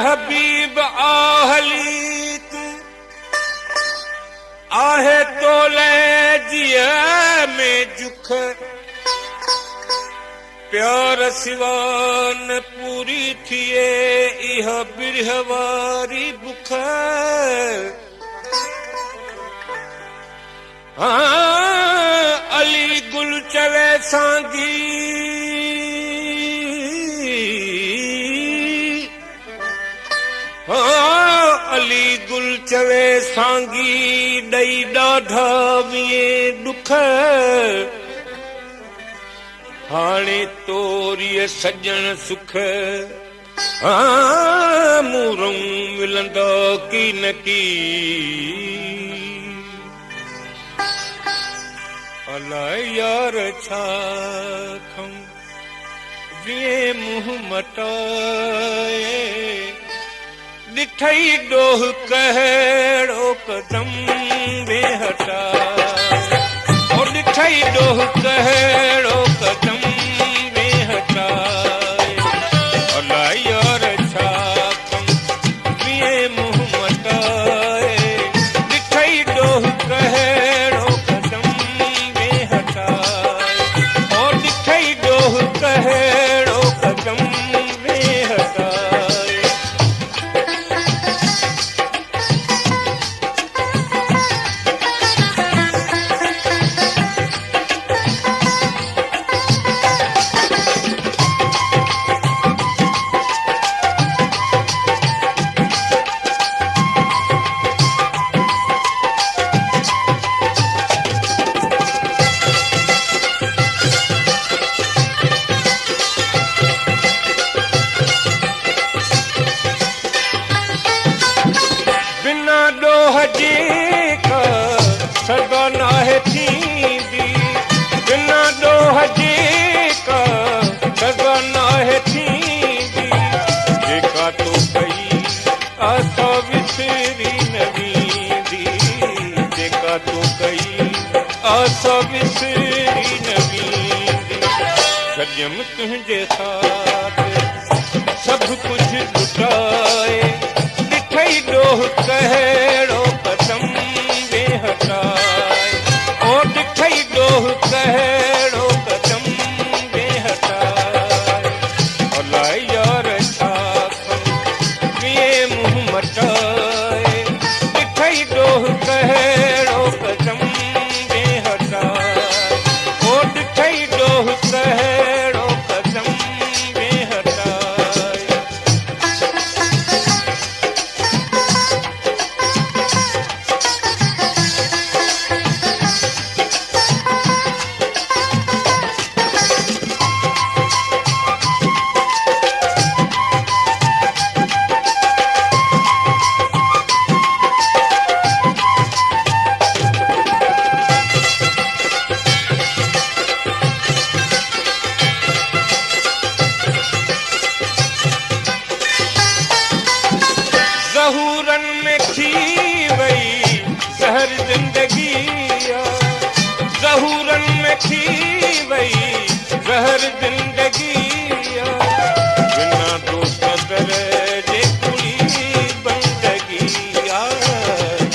हबीब आहली तू आहे तोले जिया में जुख प्यार सिवान पूरी थिए इह बिरहवारी बुख अली गुल चले सांगी अली गुल चवे सांगी दई ॾाढा विए दुख हाणे तोरीअ सजण सुख मूरों मिलंदा की न की अलाए यार छा खम विए मुंह मटाए ॾिठई ॾोह कहिड़ो कदम में हटा ॾिठई ॾोह कहिड़ो कदम में हटा अलाए यार छा कम विए मुंह मटाए ॾिठई ॾोह कहिड़ो कदम में हटा ॾिठई ॾोह कहिड़ो कदम में हटा सदन है थींदी बिना ॾोह जे का सदन है थींदी जेका तो कई असां विसरी न वेंदी जेका तो कई असां विसरी न वेंदी सॼम तुंहिंजे साथ सभु कुझु लुटाए ॾिठई ॾोह कहिड़ो कदम में हटाए ॾिठई ॾोह कहिड़ो कदम में हटाए अलाए यार छा कम विए मुंह मटाए ॾिठई ॾोह कहिड़ो कदम में हटाए ॾिठई ॾोह कहिड़ो कदम में हटाए ज़हूरन में खी वई ज़हर ज़िंदगी ज़हूरन में खी वई ज़हर ज़िंदगी बिना दोस्त जे कुड़ी बंदगी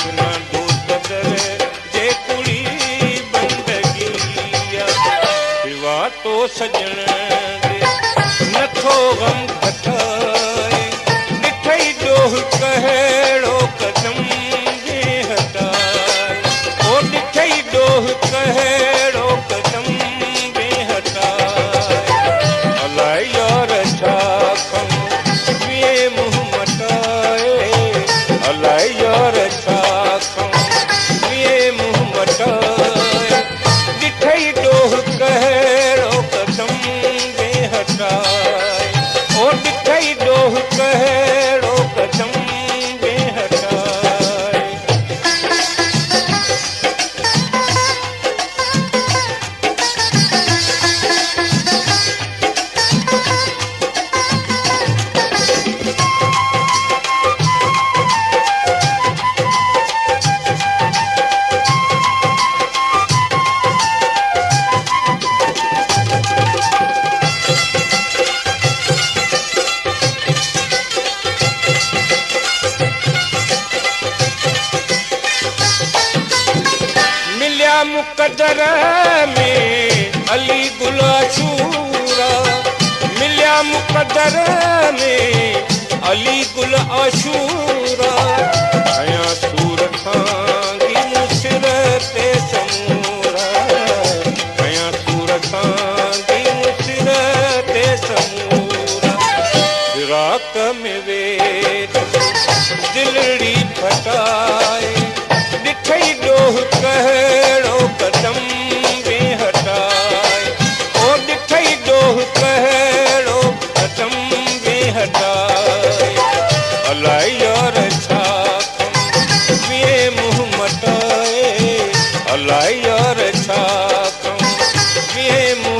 बिना दोस्त जे कुड़ी बंदगी सिवा तो सजण नथो गम घटाए ॾिठई ॾोह कहिड़ो कदम में हटाए ॾिठई ॾोह कहिड़ो कदम में हटाए अलाए यार छा कम विए मुंह मटाए अलाए यार छा कम विए मुंह मटाए ॾिठई ॾोह कहिड़ो कदम में हटाए ॾिठई ॾोह कहिड़ो कदम में हटाए मुक़दर में अली गुल अशूरा मिलिया मुक़दर में अली गुल अशूरा खया सूर खांगी मुसिरत समूरा खया सूर खांगी मुसिरत समूरा फिराक में वेद दिलड़ी फटाए ॾिठई ॾोह कहिड़ो कदम वे हटाए ओ ॾिठई ॾोह कहिड़ो कदम वे हटाए अलाए यार छा कम वे मुंहुं मटाए अलाए यार छा कम वे मुंहुं